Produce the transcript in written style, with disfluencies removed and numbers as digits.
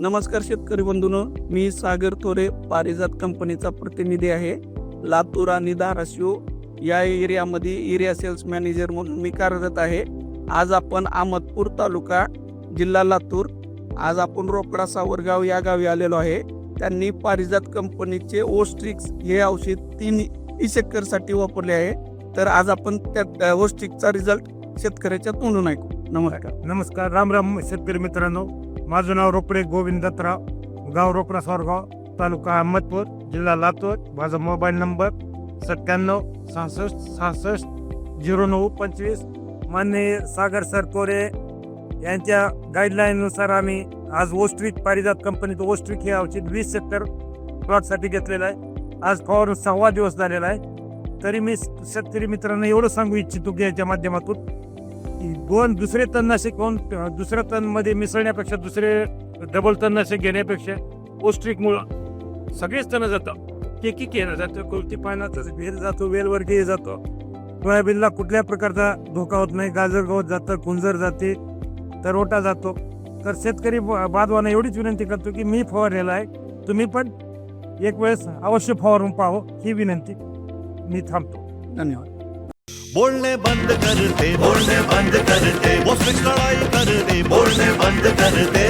नमस्कार शेतकरी बंधूंनो, मी सागर थोरे पारिजात कंपनीचा प्रतिनिधी आहे. लातूर आणि धाराशिव या एरियामध्ये एरिया सेल्स मॅनेजर म्हणून मी कार्यरत आहे. आज आपण अहमदपूर तालुका जिल्हा लातूर, आज आपण रोकडा सावरगाव या गावी आलेलो आहे. त्यांनी पारिजात कंपनीचे ओस्ट्रिक्स हे औषध 30 एकरसाठी वापरले आहे. तर आज आपण त्या ओस्ट्रिक्सचा रिझल्ट शेतकऱ्याच्या तोंडून ऐकू. नमस्कार, राम राम शेतकरी मित्रांनो. माझं नाव रोपडे गोविंद दत्तराव, गाव रोकडा सावरगाव, तालुका अहमदपूर, जिल्हा लातूर. माझा मोबाईल नंबर 9766660925. माननीय सागर सर कोरे यांच्या गाईडलाईननुसार आम्ही आज ओस्ट्रिक पारिजात कंपनीचं ओस्ट्रिक हे औषध 20 एकर प्लॉटसाठी घेतलेलं आहे. आज फवारून 6वा दिवस झालेला आहे. तरी मी शेतकरी मित्रांना एवढं सांगू इच्छितो की याच्या माध्यमातून दुसरे तणनाशक दुसऱ्या तणमध्ये मिसळण्यापेक्षा, दुसरे डबल तणनाशक घेण्यापेक्षा ओस्ट्रिकमुळं सगळेच तण जातं. केकी केलं जातं, कोणती पानाचं वेल जातो, वेलवरती जातो. सोयाबीनला कुठल्या प्रकारचा धोका होत नाही. गाजर गवत जातं, कुंजर जाते, तरोटा जातो. तर शेतकरी बांधवांना एवढीच विनंती करतो की मी फवारलेला आहे, तुम्ही पण एक वेळेस अवश्य फवारून पाहावं ही विनंती. मी थांबतो. धन्यवाद. बोलने बंद कर दे, बोलने बंद कर दे, वो लड़ाई कर दे, बोलने बंद कर दे.